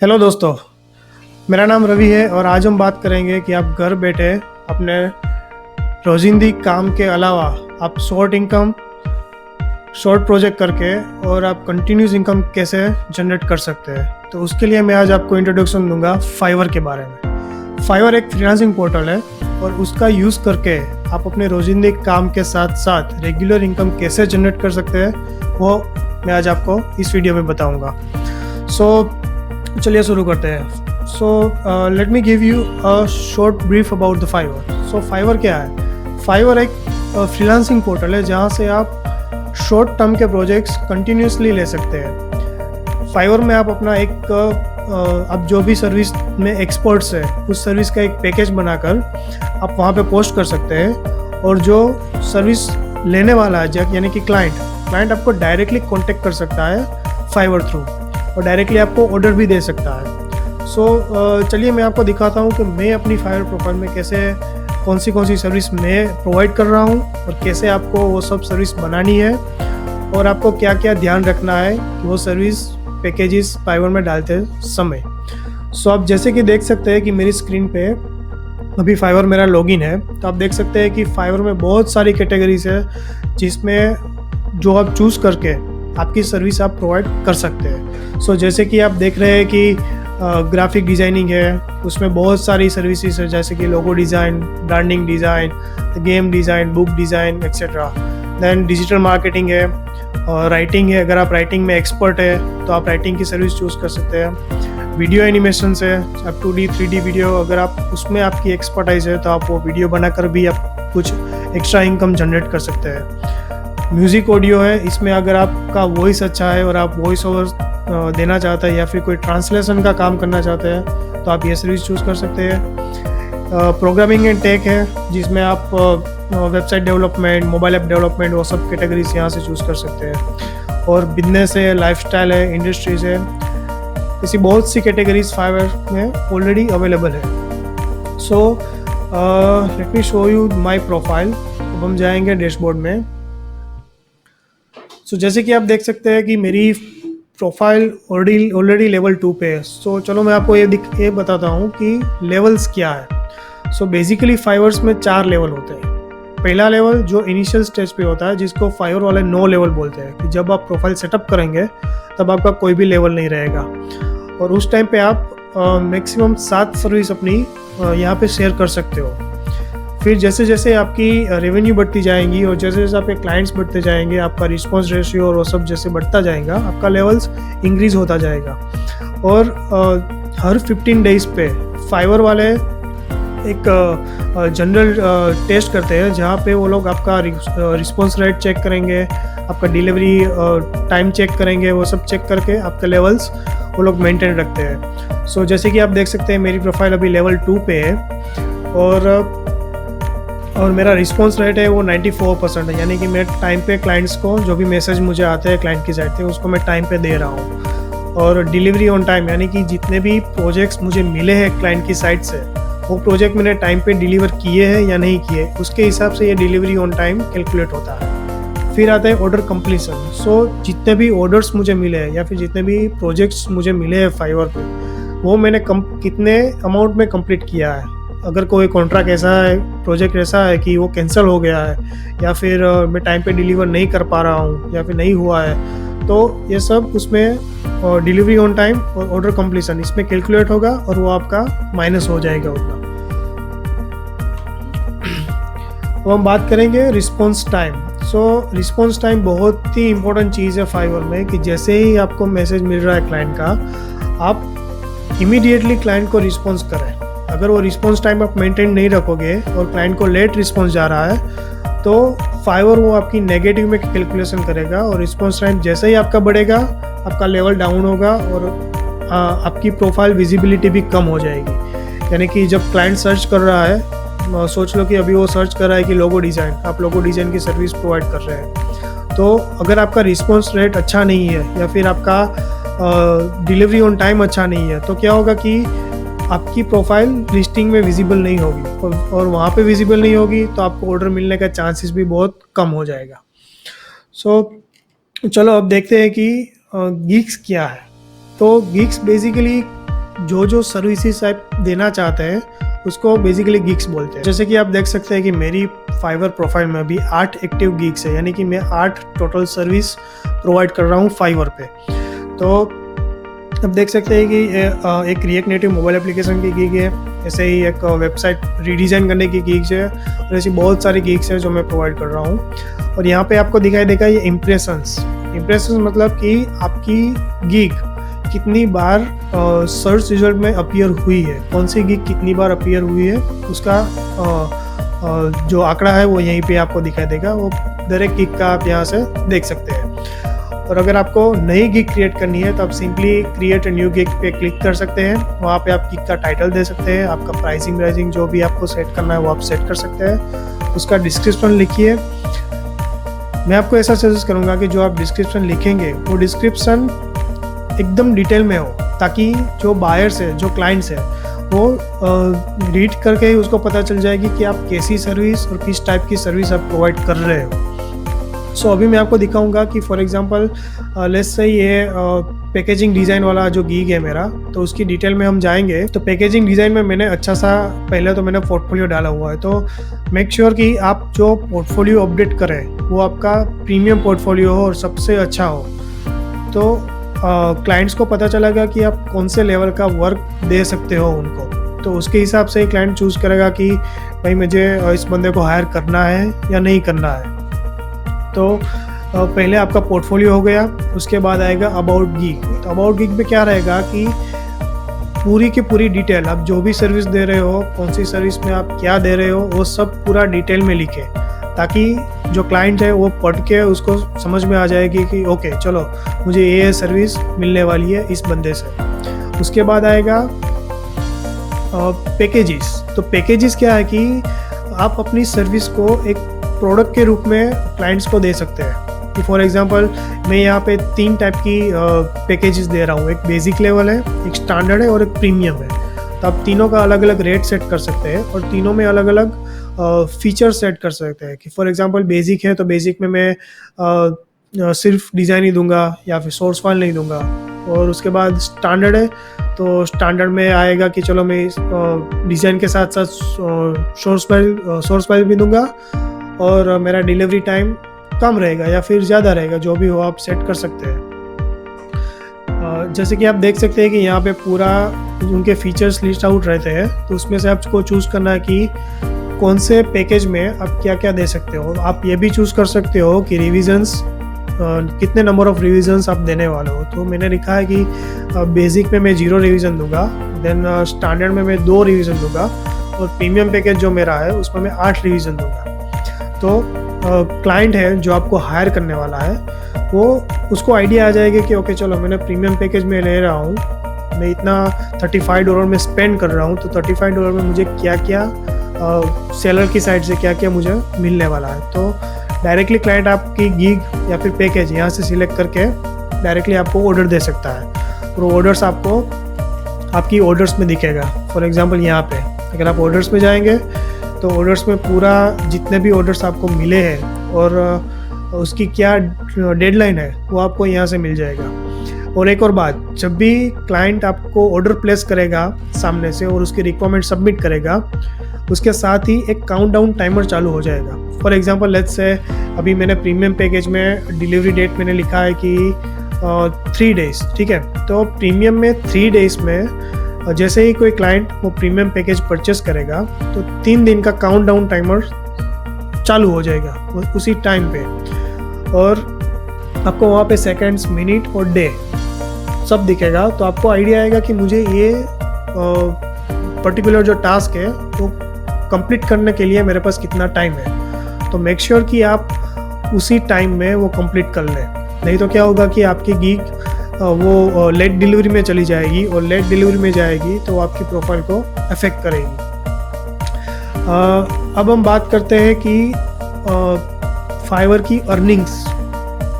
Hello दोस्तों, मेरा नाम रवि है और आज हम बात करेंगे कि आप घर बैठे अपने रोजिंदी काम के अलावा आप शॉर्ट प्रोजेक्ट करके और आप कंटिन्यूस इनकम कैसे जनरेट कर सकते हैं। तो उसके लिए मैं आज आपको इंट्रोडक्शन दूंगा फाइवर के बारे में। फाइवर एक फ्रीलांसिंग पोर्टल है और उसका यूज़ करके आप अपने रोजिंदे काम के साथ साथ रेगुलर इनकम कैसे जनरेट कर सकते हैं वो मैं आज आपको इस वीडियो में बताऊंगा। चलिए शुरू करते हैं। Let me give you a short brief about the Fiverr. Fiverr क्या है? फाइवर एक फ्रीलांसिंग पोर्टल है जहाँ से आप शॉर्ट टर्म के प्रोजेक्ट्स कंटिन्यूसली ले सकते हैं। फाइवर में आप अपना आप जो भी सर्विस में एक्सपर्ट्स है उस सर्विस का एक पैकेज बनाकर आप वहाँ पे पोस्ट कर सकते हैं और जो सर्विस लेने वाला है यानी कि क्लाइंट आपको डायरेक्टली कॉन्टेक्ट कर सकता है फाइवर थ्रू और डायरेक्टली आपको ऑर्डर भी दे सकता है। चलिए मैं आपको दिखाता हूँ कि मैं अपनी फाइवर प्रोफाइल में कैसे कौन सी सर्विस मैं प्रोवाइड कर रहा हूँ और कैसे आपको वो सब सर्विस बनानी है और आपको क्या क्या ध्यान रखना है कि वो सर्विस पैकेजेस फाइवर में डालते समय। आप जैसे कि देख सकते हैं कि मेरी स्क्रीन पे अभी फाइवर मेरा लॉगिन है, तो आप देख सकते हैं कि फाइवर में बहुत सारी कैटेगरीज है जिसमें जो आप चूज़ करके आपकी सर्विस आप प्रोवाइड कर सकते हैं। जैसे कि आप देख रहे हैं कि ग्राफिक डिज़ाइनिंग है, उसमें बहुत सारी सर्विसेज है जैसे कि logo design, branding design, game design, book design etcetera. Then digital marketing है, राइटिंग है। अगर आप राइटिंग में एक्सपर्ट है तो आप राइटिंग की सर्विस चूज़ कर सकते हैं। वीडियो एनिमेशन है, आप 2D 3D वीडियो अगर आप उसमें आपकी एक्सपर्टाइज है तो आप वो वीडियो बनाकर भी आप कुछ एक्स्ट्रा इनकम जनरेट कर सकते हैं। म्यूज़िक ऑडियो है, इसमें अगर आपका वॉइस अच्छा है और आप वॉइस ओवर देना चाहते हैं या फिर कोई ट्रांसलेशन का काम करना चाहते हैं तो आप ये सर्विस चूज़ कर सकते हैं। प्रोग्रामिंग एंड टेक है जिसमें आप website development, mobile app development वो सब कैटेगरीज यहाँ से चूज़ कर सकते हैं। और बिजनेस है, लाइफस्टाइल है, इंडस्ट्रीज़ है, ऐसी बहुत सी कैटेगरीज फाइवर में ऑलरेडी अवेलेबल है। Let me show you my profile. अब हम जाएंगे डैशबोर्ड में। जैसे कि आप देख सकते हैं कि मेरी प्रोफाइल ऑलरेडी लेवल 2 पे है। चलो मैं आपको ये बताता हूँ कि लेवल्स क्या है। बेसिकली फाइवर्स में 4 लेवल होते हैं। पहला लेवल जो इनिशियल स्टेज पे होता है जिसको फाइवर वाले नो लेवल बोलते हैं, कि जब आप प्रोफाइल सेटअप करेंगे तब आपका कोई भी लेवल नहीं रहेगा और उस टाइम पे आप मैक्सिमम 7 सर्विस अपनी यहाँ पे शेयर कर सकते हो। फिर जैसे जैसे आपकी रेवेन्यू बढ़ती जाएंगी और जैसे जैसे आपके क्लाइंट्स बढ़ते जाएंगे, आपका रिस्पॉन्स रेशियो और वो सब जैसे बढ़ता जाएगा, आपका लेवल्स इंक्रीज होता जाएगा। और हर 15 डेज पे फाइवर वाले एक जनरल टेस्ट करते हैं जहाँ पे वो लोग आपका रिस्पॉन्स रेट चेक करेंगे, आपका डिलीवरी टाइम चेक करेंगे, वो सब चेक करके आपके लेवल्स वो लोग मेंटेन रखते हैं। जैसे कि आप देख सकते हैं मेरी प्रोफाइल अभी लेवल 2 पे है और मेरा रिस्पॉन्स रेट है वो 94% है, यानी कि मैं टाइम पे क्लाइंट्स को जो भी मैसेज मुझे आते हैं क्लाइंट की साइड से उसको मैं टाइम पे दे रहा हूँ। और डिलीवरी ऑन टाइम, यानी कि जितने भी प्रोजेक्ट्स मुझे मिले हैं क्लाइंट की साइड से वो प्रोजेक्ट मैंने टाइम पे डिलीवर किए हैं या नहीं किए, उसके हिसाब से ये डिलीवरी ऑन टाइम कैलकुलेट होता है। फिर आता है ऑर्डर कंप्लीशन। जितने भी ऑर्डर्स मुझे मिले हैं या फिर जितने भी प्रोजेक्ट्स मुझे मिले हैं फाइवर पे वो मैंने कितने अमाउंट में कंप्लीट किया है। अगर कोई कॉन्ट्रैक्ट ऐसा है, प्रोजेक्ट ऐसा है कि वो कैंसिल हो गया है या फिर मैं टाइम पे डिलीवर नहीं कर पा रहा हूँ या फिर नहीं हुआ है, तो ये सब उसमें डिलीवरी ऑन टाइम और ऑर्डर कंप्लीशन इसमें कैलकुलेट होगा और वो आपका माइनस हो जाएगा उतना। अब हम बात करेंगे रिस्पॉन्स टाइम। रिस्पॉन्स टाइम बहुत ही इंपॉर्टेंट चीज़ है फाइवर में, कि जैसे ही आपको मैसेज मिल रहा है क्लाइंट का, आप इमीडिएटली क्लाइंट को रिस्पॉन्स करें। अगर वो रिस्पॉन्स टाइम आप मेंटेन नहीं रखोगे और क्लाइंट को लेट रिस्पॉन्स जा रहा है तो फाइवर वो आपकी नेगेटिव में कैलकुलेशन करेगा और रिस्पॉन्स टाइम जैसे ही आपका बढ़ेगा आपका लेवल डाउन होगा और आपकी प्रोफाइल विजिबिलिटी भी कम हो जाएगी। यानी कि जब क्लाइंट सर्च कर रहा है, सोच लो कि अभी वो सर्च कर रहा है कि लोगो डिज़ाइन, आप लोगो डिज़ाइन की सर्विस प्रोवाइड कर रहे हैं, तो अगर आपका रिस्पॉन्स रेट अच्छा नहीं है या फिर आपका डिलीवरी ऑन टाइम अच्छा नहीं है तो क्या होगा कि आपकी प्रोफाइल लिस्टिंग में विजिबल नहीं होगी और वहाँ पे विजिबल नहीं होगी तो आपको ऑर्डर मिलने का चांसेस भी बहुत कम हो जाएगा। चलो अब देखते हैं कि गिग्स क्या है। तो गिग्स बेसिकली जो सर्विसेज आप देना चाहते हैं उसको बेसिकली गिग्स बोलते हैं। जैसे कि आप देख सकते हैं कि मेरी फाइवर प्रोफाइल में अभी 8 एक्टिव गिग्स है, यानी कि मैं 8 टोटल सर्विस प्रोवाइड कर रहा हूँ फाइवर पे। तो अब देख सकते हैं कि एक रिएक्ट नेटिव मोबाइल एप्लीकेशन की गिग है, ऐसे ही एक वेबसाइट रीडिज़ाइन करने की गिग्स है, और ऐसी बहुत सारी गिग्स है जो मैं प्रोवाइड कर रहा हूँ। और यहाँ पे आपको दिखाई देगा ये इम्प्रेशंस मतलब कि आपकी गिग कितनी बार सर्च रिजल्ट में अपीयर हुई है, कौन सी गिग कितनी बार अपीयर हुई है, उसका जो आंकड़ा है वो यहीं पे आपको दिखाई देगा। वो डायरेक्ट गिग का आप यहाँ से देख सकते हैं। और अगर आपको नई गिग क्रिएट करनी है तो आप simply create a new gig पे क्लिक कर सकते हैं। वहाँ पे आप गिग का टाइटल दे सकते हैं, आपका प्राइसिंग जो भी आपको सेट करना है वो आप सेट कर सकते हैं। उसका डिस्क्रिप्शन लिखिए। मैं आपको ऐसा सजेस्ट करूँगा कि जो आप डिस्क्रिप्शन लिखेंगे वो डिस्क्रिप्शन एकदम डिटेल में हो, ताकि जो बायर्स है, जो क्लाइंट्स है, वो रीड करके ही उसको पता चल जाएगी कि आप कैसी सर्विस और किस टाइप की सर्विस आप प्रोवाइड कर रहे हो। सो अभी मैं आपको दिखाऊंगा कि फॉर एग्जांपल लेट्स से ये पैकेजिंग डिज़ाइन वाला जो गिग है मेरा, तो उसकी डिटेल में हम जाएंगे। तो पैकेजिंग डिज़ाइन में मैंने अच्छा सा पहले तो मैंने पोर्टफोलियो डाला हुआ है, तो मेक श्योर कि आप जो पोर्टफोलियो अपडेट करें वो आपका प्रीमियम पोर्टफोलियो हो और सबसे अच्छा हो। तो क्लाइंट्स को पता चलेगा कि आप कौन से लेवल का वर्क दे सकते हो उनको, तो उसके हिसाब से क्लाइंट चूज़ करेगा कि भाई मुझे इस बंदे को हायर करना है या नहीं करना है। तो पहले आपका पोर्टफोलियो हो गया, उसके बाद आएगा अबाउट गिग। तो अबाउट गिग में क्या रहेगा कि पूरी की पूरी डिटेल, आप जो भी सर्विस दे रहे हो, कौन सी सर्विस में आप क्या दे रहे हो, वो सब पूरा डिटेल में लिखे, ताकि जो क्लाइंट है वो पढ़ के उसको समझ में आ जाएगी कि ओके चलो मुझे ये सर्विस मिलने वाली है इस बंदे से। उसके बाद आएगा पैकेजेस। तो पैकेजेस क्या है कि आप अपनी सर्विस को एक प्रोडक्ट के रूप में क्लाइंट्स को दे सकते हैं। कि फॉर एग्जांपल मैं यहाँ पे 3 टाइप की पैकेजेस दे रहा हूँ, एक बेसिक लेवल है, एक स्टैंडर्ड है और एक प्रीमियम है। तो आप तीनों का अलग अलग रेट सेट कर सकते हैं और तीनों में अलग अलग फीचर सेट कर सकते हैं। कि फॉर एग्जांपल बेसिक है तो बेसिक में मैं सिर्फ डिज़ाइन ही दूंगा या फिर सोर्स फाइल नहीं दूंगा। और उसके बाद स्टैंडर्ड है तो स्टैंडर्ड में आएगा कि चलो मैं डिज़ाइन के साथ साथ सोर्स फाइल भी दूंगा, और मेरा डिलीवरी टाइम कम रहेगा या फिर ज़्यादा रहेगा, जो भी हो आप सेट कर सकते हैं। जैसे कि आप देख सकते हैं कि यहाँ पे पूरा उनके फीचर्स लिस्ट आउट रहते हैं, तो उसमें से आपको चूज़ करना है कि कौन से पैकेज में आप क्या क्या दे सकते हो। आप ये भी चूज़ कर सकते हो कि रिविजन्स कितने नंबर ऑफ रिविजन्स आप देने वाले हो। तो मैंने लिखा है कि बेसिक में मैं 0 रिविज़न दूंगा, देन स्टैंडर्ड में मैं 2 रिविज़न दूंगा, और प्रीमियम पैकेज जो मेरा है उसमें मैं 8 रिविज़न दूंगा। तो क्लाइंट है जो आपको हायर करने वाला है, वो उसको आइडिया आ जाएगा कि ओके चलो मैंने प्रीमियम पैकेज में ले रहा हूँ, मैं इतना $35 में स्पेंड कर रहा हूँ, तो $35 में मुझे क्या क्या सेलर की साइड से क्या क्या मुझे मिलने वाला है। तो डायरेक्टली क्लाइंट आपकी गिग या फिर पैकेज यहाँ से सिलेक्ट करके डायरेक्टली आपको ऑर्डर दे सकता है, और ऑर्डर्स आपको आपकी ऑर्डर्स में दिखेगा। फॉर एग्जांपल यहाँ पे अगर आप ऑर्डर्स में जाएंगे तो ऑर्डर्स में पूरा जितने भी ऑर्डर्स आपको मिले हैं और उसकी क्या डेडलाइन है वो आपको यहाँ से मिल जाएगा। और एक और बात, जब भी क्लाइंट आपको ऑर्डर प्लेस करेगा सामने से और उसकी रिक्वायरमेंट सबमिट करेगा, उसके साथ ही एक काउंटडाउन टाइमर चालू हो जाएगा। फॉर एग्जांपल लेट्स से अभी मैंने प्रीमियम पैकेज में डिलीवरी डेट मैंने लिखा है कि 3 डेज़, ठीक है। तो प्रीमियम में 3 डेज़ में जैसे ही कोई क्लाइंट वो प्रीमियम पैकेज परचेस करेगा तो 3 दिन का काउंटडाउन टाइमर चालू हो जाएगा उसी टाइम पे, और आपको वहाँ पे सेकंड्स, मिनट और डे सब दिखेगा। तो आपको आइडिया आएगा कि मुझे ये पर्टिकुलर जो टास्क है वो कंप्लीट करने के लिए मेरे पास कितना टाइम है। तो मेक श्योर कि आप उसी टाइम में वो कंप्लीट कर लें, नहीं तो क्या होगा कि आपकी गिग वो लेट डिलीवरी में चली जाएगी, और लेट डिलीवरी में जाएगी तो आपकी प्रोफाइल को अफेक्ट करेगी। अब हम बात करते हैं कि फाइवर की अर्निंग्स,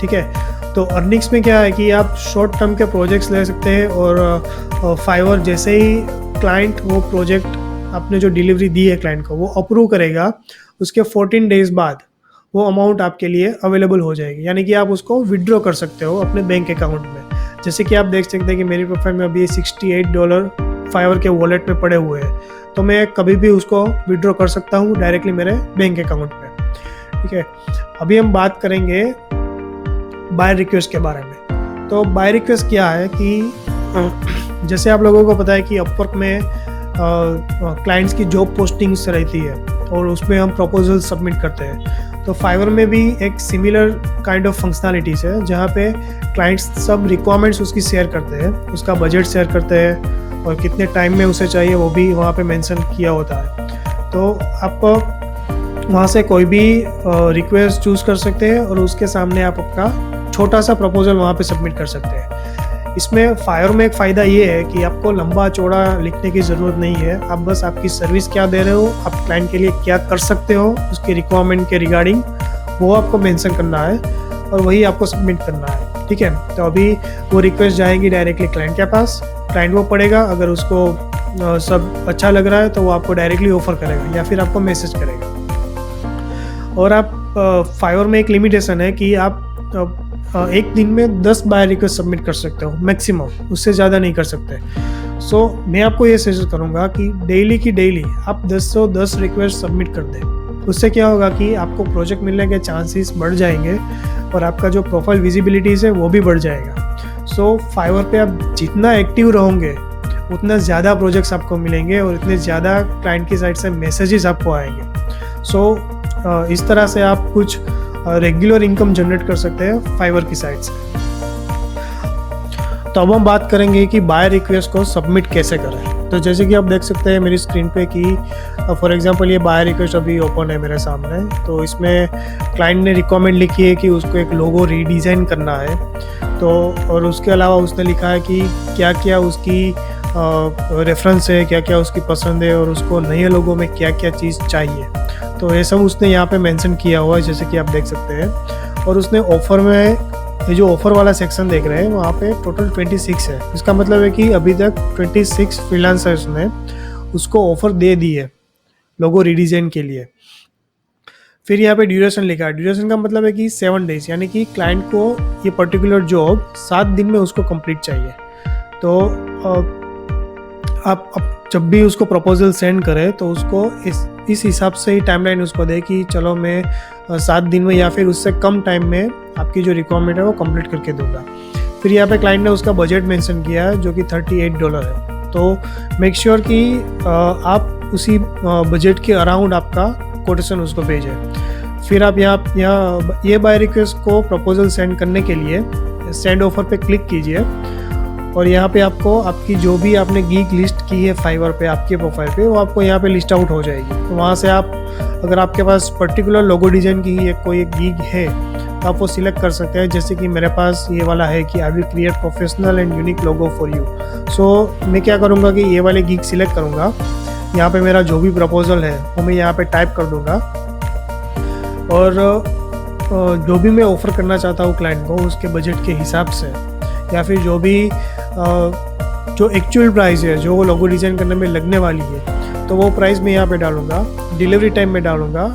ठीक है। तो अर्निंग्स में क्या है कि आप शॉर्ट टर्म के प्रोजेक्ट्स ले सकते हैं, और फाइवर जैसे ही क्लाइंट वो प्रोजेक्ट आपने जो डिलीवरी दी है क्लाइंट को वो अप्रूव करेगा, उसके 14 डेज़ बाद वो अमाउंट आपके लिए अवेलेबल हो जाएगी, यानी कि आप उसको विड्रॉ कर सकते हो अपने बैंक अकाउंट में। जैसे कि आप देख सकते हैं कि मेरी प्रोफाइल में अभी $68 फाइवर के वॉलेट में पड़े हुए हैं, तो मैं कभी भी उसको विड्रॉ कर सकता हूँ डायरेक्टली मेरे बैंक अकाउंट पे। ठीक है, अभी हम बात करेंगे बाय रिक्वेस्ट के बारे में। तो बाय रिक्वेस्ट क्या है कि जैसे आप लोगों को पता है कि अपवर्क में क्लाइंट्स की जॉब पोस्टिंग्स रहती है और उसमें हम प्रपोजल सबमिट करते हैं। तो फाइवर में भी एक सिमिलर काइंड ऑफ फंक्शनैलिटीज़ है जहाँ पे क्लाइंट्स सब रिक्वायरमेंट्स उसकी शेयर करते हैं, उसका बजट शेयर करते हैं और कितने टाइम में उसे चाहिए वो भी वहाँ पे मेंशन किया होता है। तो आप वहाँ से कोई भी रिक्वेस्ट चूज़ कर सकते हैं और उसके सामने आप अपना छोटा सा प्रपोजल वहाँ पे सबमिट कर सकते हैं। इसमें फाइवर में एक फ़ायदा ये है कि आपको लंबा चौड़ा लिखने की ज़रूरत नहीं है। आप बस आपकी सर्विस क्या दे रहे हो, आप क्लाइंट के लिए क्या कर सकते हो, उसकी रिक्वायरमेंट के रिगार्डिंग वो आपको मेंशन करना है और वही आपको सबमिट करना है। ठीक है, तो अभी वो रिक्वेस्ट जाएगी डायरेक्टली क्लाइंट के पास, क्लाइंट वो पढ़ेगा, अगर उसको सब अच्छा लग रहा है तो वो आपको डायरेक्टली ऑफर करेगा या फिर आपको मैसेज करेगा। और आप फाइवर में एक लिमिटेशन है कि आप एक दिन में 10 बाय रिक्वेस्ट सबमिट कर सकते हो मैक्सिमम, उससे ज़्यादा नहीं कर सकते। सो मैं आपको ये सजेस्ट करूँगा कि डेली की डेली आप 10 रिक्वेस्ट सबमिट कर दें। उससे क्या होगा कि आपको प्रोजेक्ट मिलने के चांसेस बढ़ जाएंगे और आपका जो प्रोफाइल विजिबिलिटीज़ है वो भी बढ़ जाएगा। सो फाइवर पे आप जितना एक्टिव रहोगे उतना ज़्यादा प्रोजेक्ट्स आपको मिलेंगे और इतने ज़्यादा क्लाइंट की साइड से मैसेजेस आपको आएंगे। सो इस तरह से आप कुछ रेगुलर इनकम जनरेट कर सकते हैं फाइवर की साइड से। तो अब हम बात करेंगे कि बाय रिक्वेस्ट को सबमिट कैसे करें। तो जैसे कि आप देख सकते हैं मेरी स्क्रीन पे कि फॉर एग्जांपल ये बाय रिक्वेस्ट अभी ओपन है मेरे सामने। तो इसमें क्लाइंट ने रिक्वायरमेंट लिखी है कि उसको एक लोगो रीडिज़ाइन करना है। तो और उसके अलावा उसने लिखा है कि क्या क्या उसकी रेफरेंस है, क्या क्या उसकी पसंद है और उसको नए लोगों में क्या क्या चीज़ चाहिए। तो ये सब उसने यहाँ पे मेंशन किया हुआ है जैसे कि आप देख सकते हैं। और उसने ऑफ़र में ये जो ऑफ़र वाला सेक्शन देख रहे हैं वहाँ पे टोटल 26 है। इसका मतलब है कि अभी तक 26 फ्रीलांसर्स ने उसको ऑफ़र दे दी है लोगो रीडिज़ाइन के लिए। फिर यहाँ पे ड्यूरेशन लिखा है। ड्यूरेशन का मतलब है कि 7 डेज, यानी कि क्लाइंट को ये पर्टिकुलर जॉब 7 दिन में उसको कंप्लीट चाहिए। तो आप जब भी उसको प्रपोजल सेंड करें तो उसको इस हिसाब से ही टाइमलाइन उसको दे कि चलो मैं 7 दिन में या फिर उससे कम टाइम में आपकी जो रिक्वायरमेंट है वो कंप्लीट करके दूंगा। फिर यहाँ पे क्लाइंट ने उसका बजट मेंशन किया है जो कि $38 है। तो मेक श्योर कि आप उसी बजट के अराउंड आपका कोटेशन उसको भेजें। फिर आप यहाँ ये बाय रिक्वेस्ट को प्रपोजल सेंड करने के लिए सेंड ऑफर पे क्लिक कीजिए और यहाँ पे आपको आपकी जो भी आपने गीग लिस्ट की है फाइवर पे आपके प्रोफाइल पे वो आपको यहाँ पे लिस्ट आउट हो जाएगी। तो वहाँ से आप अगर आपके पास पर्टिकुलर लोगो डिज़ाइन की ही कोई एक गीग है तो आप वो सिलेक्ट कर सकते हैं। जैसे कि मेरे पास ये वाला है कि I will create professional and unique logo for you. So मैं क्या करूँगा कि ये वाले गीग सिलेक्ट करूँगा, यहाँ पे मेरा जो भी प्रपोजल है वो मैं यहाँ पे टाइप कर दूँगा और जो भी मैं ऑफ़र करना चाहता हूँ क्लाइंट को उसके बजट के हिसाब से या फिर जो भी जो एक्चुअल प्राइस है जो वो लोगो डिज़ाइन करने में लगने वाली है तो वो प्राइस मैं यहाँ पे डालूँगा। डिलीवरी टाइम में डालूँगा,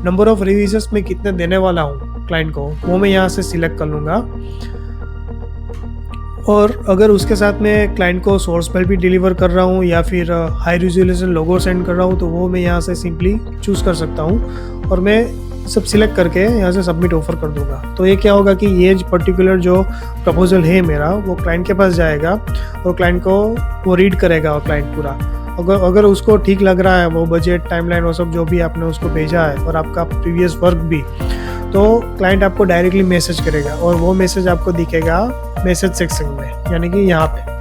नंबर ऑफ़ रिवीजन्स में कितने देने वाला हूँ क्लाइंट को वो मैं यहाँ से सिलेक्ट कर लूँगा। और अगर उसके साथ में क्लाइंट को सोर्स फाइल भी डिलीवर कर रहा हूँ या फिर हाई रिजोल्यूशन लोगो सेंड कर रहा हूँ तो वो मैं यहाँ से सिंपली चूज़ कर सकता हूँ और मैं सब सिलेक्ट करके यहाँ से सबमिट ऑफर कर दूंगा। तो ये क्या होगा कि ये पर्टिकुलर जो प्रपोजल है मेरा वो क्लाइंट के पास जाएगा और क्लाइंट को वो रीड करेगा और क्लाइंट पूरा अगर उसको ठीक लग रहा है वो बजट टाइमलाइन वो सब जो भी आपने उसको भेजा है और आपका प्रीवियस वर्क भी, तो क्लाइंट आपको डायरेक्टली मैसेज करेगा और वो मैसेज आपको दिखेगा मैसेज सेक्शन में, यानी कि यहाँ पे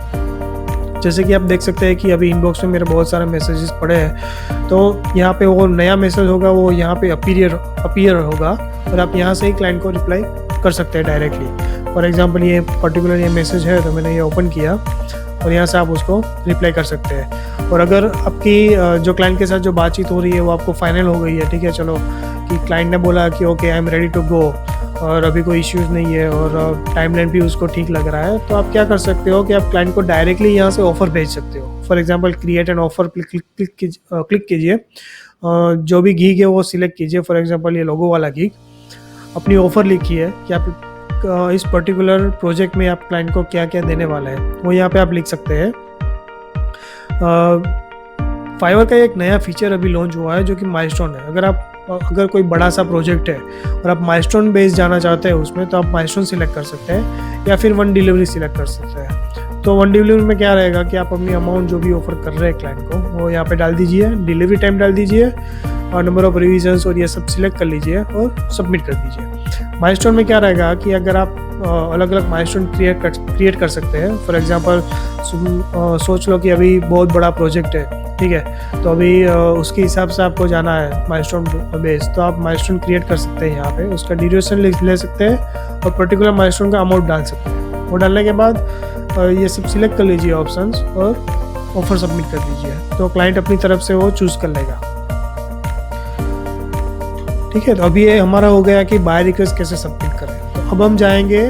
जैसे कि आप देख सकते हैं कि अभी इनबॉक्स में मेरे बहुत सारे मैसेजेस पड़े हैं। तो यहाँ पे वो नया मैसेज होगा वो यहाँ पे अपीयर होगा और आप यहाँ से ही क्लाइंट को रिप्लाई कर सकते हैं डायरेक्टली। फॉर एग्जांपल ये पर्टिकुलर ये मैसेज है तो मैंने ये ओपन किया और यहाँ से आप उसको रिप्लाई कर सकते हैं। और अगर आपकी जो क्लाइंट के साथ जो बातचीत हो रही है वो आपको फाइनल हो गई है, ठीक है चलो कि क्लाइंट ने बोला कि okay I am ready to go और अभी कोई इश्यूज़ नहीं है और टाइमलाइन भी उसको ठीक लग रहा है, तो आप क्या कर सकते हो कि आप क्लाइंट को डायरेक्टली यहाँ से ऑफ़र भेज सकते हो। For example create an offer click कीजिए, जो भी गीग है वो सिलेक्ट कीजिए। फॉर एग्जांपल ये लोगो वाला गीग, अपनी ऑफ़र लिखिए कि आप इस पर्टिकुलर प्रोजेक्ट में आप क्लाइंट को क्या क्या देने वाला है वो यहाँ पे आप लिख सकते हैं। फाइवर का एक नया फीचर अभी लॉन्च हुआ है जो कि माइलस्टोन है। अगर कोई बड़ा सा प्रोजेक्ट है और आप माइलस्टोन बेस जाना चाहते हैं उसमें, तो आप माइलस्टोन सिलेक्ट कर सकते हैं या फिर वन डिलीवरी सिलेक्ट कर सकते हैं। तो वन डिलीवरी में क्या रहेगा कि आप अपनी अमाउंट जो भी ऑफर कर रहे हैं क्लाइंट को वो यहाँ पे डाल दीजिए, डिलीवरी टाइम डाल दीजिए और नंबर ऑफ रिविजन्स और ये सब सिलेक्ट कर लीजिए और सबमिट कर दीजिए। माइलस्टोन में क्या रहेगा कि अगर आप अलग अलग माइलस्टोन क्रिएट कर सकते हैं। फॉर एग्जांपल सोच लो कि अभी बहुत बड़ा प्रोजेक्ट है, ठीक है, तो अभी उसके हिसाब से आपको जाना है माइलस्टोन बेस, तो आप माइलस्टोन क्रिएट कर सकते हैं। यहाँ पे उसका ड्यूरेशन ले सकते हैं और पर्टिकुलर माइलस्टोन का अमाउंट डाल सकते हैं। वो डालने के बाद ये सब सिलेक्ट कर लीजिए ऑप्शंस और ऑफर सबमिट कर दीजिए, तो क्लाइंट अपनी तरफ से वो चूज़ कर लेगा। ठीक है, तो अभी ये हमारा हो गया कि बाय रिक्वेस्ट कैसे सबमिट करें। तो अब हम जाएंगे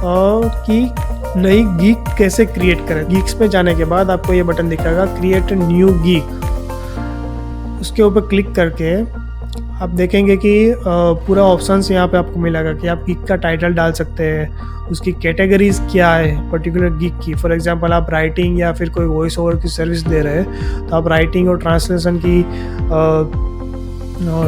कि नई गीक कैसे क्रिएट करें। गीक्स में जाने के बाद आपको ये बटन दिखेगा क्रिएट न्यू गीक। उसके ऊपर क्लिक करके आप देखेंगे कि पूरा ऑप्शंस यहाँ पे आपको मिलेगा कि आप गीक का टाइटल डाल सकते हैं, उसकी कैटेगरीज क्या है पर्टिकुलर गीक की। फॉर एग्जांपल आप राइटिंग या फिर कोई वॉइस ओवर की सर्विस दे रहे हैं तो आप राइटिंग और ट्रांसलेशन की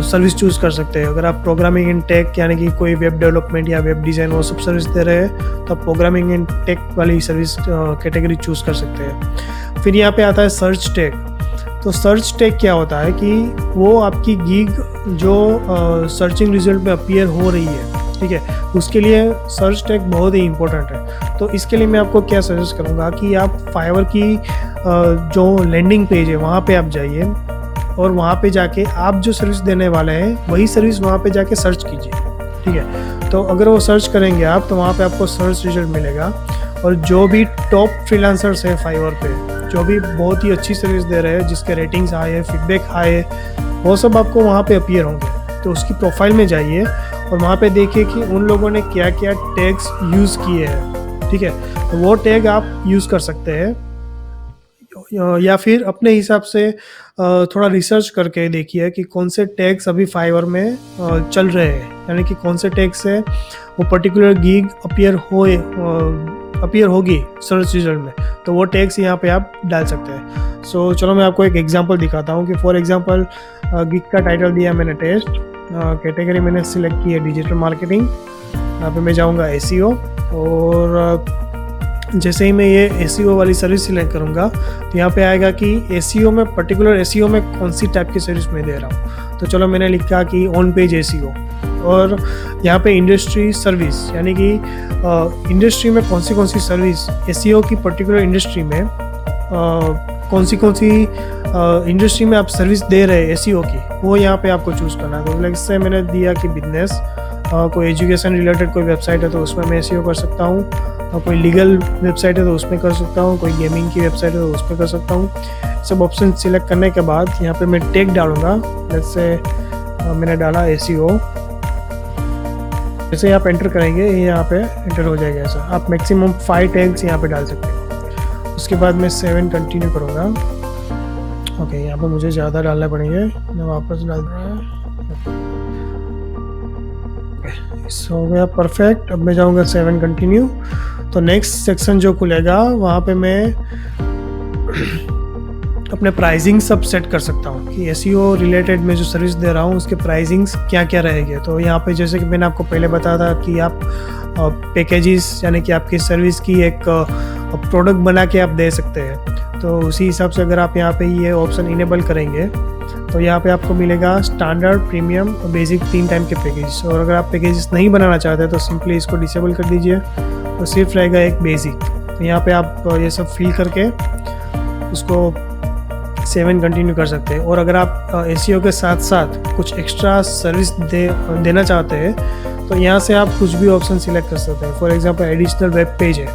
सर्विस चूज़ कर सकते हैं। अगर आप प्रोग्रामिंग एंड टेक यानी कि कोई वेब डेवलपमेंट या वेब डिज़ाइन वो सब सर्विस दे रहे हैं तो आप प्रोग्रामिंग एंड टेक वाली सर्विस कैटेगरी चूज़ कर सकते हैं। फिर यहाँ पे आता है सर्च टैग। तो सर्च टैग क्या होता है कि वो आपकी गीग जो सर्चिंग रिजल्ट में अपीयर हो रही है, ठीक है, उसके लिए सर्च टैग बहुत ही इंपॉर्टेंट है। तो इसके लिए मैं आपको क्या सजेस्ट करूँगा कि आप फाइवर की जो लैंडिंग पेज है वहाँ पे आप जाइए और वहाँ पे जाके आप जो सर्विस देने वाले हैं वही सर्विस वहाँ पे जाके सर्च कीजिए, ठीक है। तो अगर वो सर्च करेंगे आप तो वहाँ पे आपको सर्च रिजल्ट मिलेगा और जो भी टॉप फ्रीलांसर्स हैं फाइवर पे, जो भी बहुत ही अच्छी सर्विस दे रहे हैं, जिसके रेटिंग्स हाई है, फीडबैक हाई है, वो सब आपको वहाँ पे अपीयर होंगे। तो उसकी प्रोफाइल में जाइए और वहाँ पे देखिए कि उन लोगों ने क्या क्या टैग्स यूज़ किए हैं, ठीक है। तो वो टैग आप यूज़ कर सकते हैं या फिर अपने हिसाब से थोड़ा रिसर्च करके देखिए कि कौन से टैग्स अभी फाइवर में चल रहे हैं, यानी कि कौन से टैग से वो पर्टिकुलर गीग अपीयर होगी सर्च रिजल्ट में, तो वो टैग्स यहाँ पे आप डाल सकते हैं। सो चलो मैं आपको एक एग्जांपल दिखाता हूँ कि फॉर एग्जांपल गीग का टाइटल दिया मैंने टेस्ट, कैटेगरी मैंने सिलेक्ट की है डिजिटल मार्केटिंग, यहाँ पे मैं जाऊँगा SEO और जैसे ही मैं ये SEO वाली सर्विस सिलेक्ट करूँगा तो यहाँ पे आएगा कि SEO में पर्टिकुलर SEO में कौन सी टाइप की सर्विस मैं दे रहा हूँ। तो चलो मैंने लिखा कि ऑन पेज SEO और यहाँ पे इंडस्ट्री सर्विस, यानी कि इंडस्ट्री में कौन सी सर्विस SEO की पर्टिकुलर इंडस्ट्री में कौन सी इंडस्ट्री में आप सर्विस दे रहे हैं SEO की, वो यहाँ पे आपको चूज़ करना है। तो लाइक इससे मैंने दिया कि बिजनेस, कोई एजुकेशन रिलेटेड कोई वेबसाइट है तो उसमें मैं SEO कर सकता हूँ, कोई लीगल वेबसाइट है तो उसमें कर सकता हूँ, कोई गेमिंग की वेबसाइट है तो उसमें कर सकता हूँ। सब ऑप्शन सिलेक्ट करने के बाद यहाँ पे मैं टैग डालूँगा। जैसे मैंने डाला SEO, जैसे आप एंटर करेंगे ये यहाँ पे एंटर हो जाएगा। ऐसा आप मैक्सिमम 5 टैग्स यहाँ पे डाल सकते हैं। उसके बाद मैं 7 कंटिन्यू करूँगा। ओके, यहाँ पे मुझे ज़्यादा डालने पड़ेंगे, मैं वापस डाल दूँगा। हो गया परफेक्ट। अब मैं जाऊँगा 7 कंटिन्यू। तो नेक्स्ट सेक्शन जो खुलेगा वहाँ पे मैं अपने प्राइसिंग सब सेट कर सकता हूँ कि SEO रिलेटेड में जो सर्विस दे रहा हूँ उसके प्राइसिंग्स क्या क्या रहेंगे। तो यहाँ पे जैसे कि मैंने आपको पहले बताया था कि आप पैकेजेस यानी कि आपकी सर्विस की एक प्रोडक्ट बना के आप दे सकते हैं। तो उसी हिसाब से अगर आप यहाँ पे ये ऑप्शन इनेबल करेंगे तो यहाँ पे आपको मिलेगा स्टैंडर्ड, प्रीमियम और बेसिक 3 टाइम के पैकेजेस। और अगर आप पैकेजेस नहीं बनाना चाहते तो सिंपली इसको डिसेबल कर दीजिए तो सिर्फ रहेगा एक बेसिक। तो यहाँ पे आप ये सब फिल करके उसको 7 कंटिन्यू कर सकते हैं। और अगर आप SEO के साथ साथ कुछ एक्स्ट्रा सर्विस देना चाहते हैं तो यहाँ से आप कुछ भी ऑप्शन सिलेक्ट कर सकते हैं। For example additional web page है,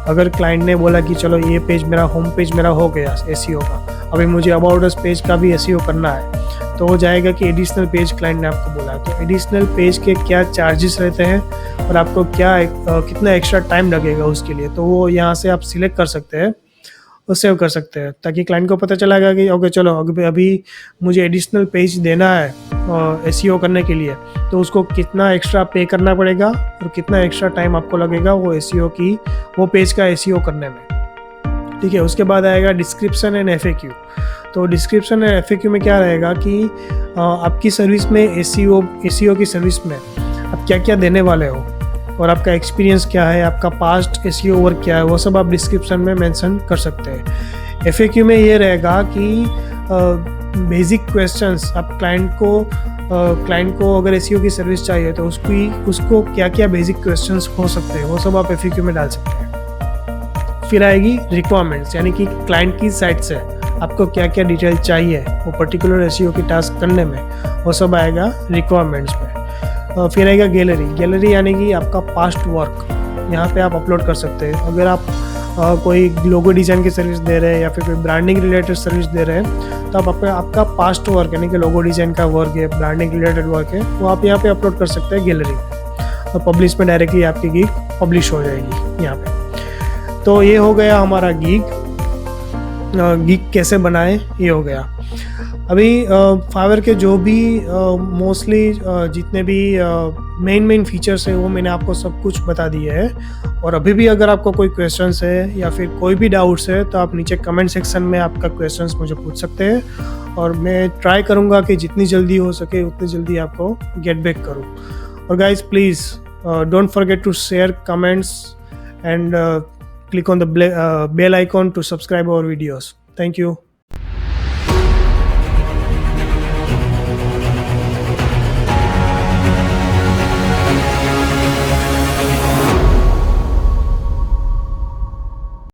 अगर क्लाइंट ने बोला कि चलो ये पेज मेरा होम पेज मेरा हो गया SEO का, अभी मुझे अबाउट अस पेज का भी SEO करना है, तो वो जाएगा कि एडिशनल पेज क्लाइंट ने आपको बोला। तो एडिशनल पेज के क्या चार्जेस रहते हैं और आपको कितना एक्स्ट्रा टाइम लगेगा उसके लिए, तो वो यहाँ से आप सिलेक्ट कर सकते हैं और सेव कर सकते हैं, ताकि क्लाइंट को पता चलेगा कि ओके चलो अभी मुझे एडिशनल पेज देना है SEO करने के लिए, तो उसको कितना एक्स्ट्रा पे करना पड़ेगा और कितना एक्स्ट्रा टाइम आपको लगेगा वो पेज का SEO करने में। ठीक है। उसके बाद आएगा डिस्क्रिप्शन एंड FAQ। तो डिस्क्रिप्शन एंड FAQ में क्या रहेगा कि आपकी सर्विस में SEO की सर्विस में आप क्या क्या देने वाले हो और आपका एक्सपीरियंस क्या है, आपका पास्ट SEO वर्क क्या है, वो सब आप डिस्क्रिप्शन में मेंशन कर सकते हैं। FAQ में ये रहेगा कि बेसिक क्वेश्चंस आप क्लाइंट को अगर SEO की सर्विस चाहिए तो उसको क्या क्या बेसिक क्वेश्चंस हो सकते हैं वो सब आप FAQ में डाल सकते हैं। फिर आएगी रिक्वायरमेंट्स, यानी कि क्लाइंट की साइड से आपको क्या क्या डिटेल चाहिए वो पर्टिकुलर SEO की टास्क करने में, वो सब आएगा रिक्वायरमेंट्स में। फिर आएगा गैलरी यानी कि आपका पास्ट वर्क, यहाँ पे आप अपलोड कर सकते हैं। अगर आप कोई लोगो डिज़ाइन की सर्विस दे रहे हैं या फिर कोई ब्रांडिंग रिलेटेड सर्विस दे रहे हैं तो आप आपका पास्ट वर्क यानी कि लोगो डिज़ाइन का वर्क है, ब्रांडिंग रिलेटेड वर्क है, वो आप यहाँ पे अपलोड कर सकते हैं गैलरी में, और पब्लिश में डायरेक्टली आपकी गिग पब्लिश हो जाएगी यहाँ पे। तो ये हो गया हमारा गिग कैसे बनाए, ये हो गया। अभी फाइवर के जो भी मोस्टली जितने भी मेन फीचर्स है वो मैंने आपको सब कुछ बता दिए हैं। और अभी भी अगर आपको कोई क्वेश्चंस है या फिर कोई भी डाउट्स है तो आप नीचे कमेंट सेक्शन में आपका क्वेश्चंस मुझे पूछ सकते हैं, और मैं ट्राई करूँगा कि जितनी जल्दी हो सके उतनी जल्दी आपको गेट बैक करूँ। और guys please don't forget to share comments and click on the bell icon to subscribe our videos. Thank you.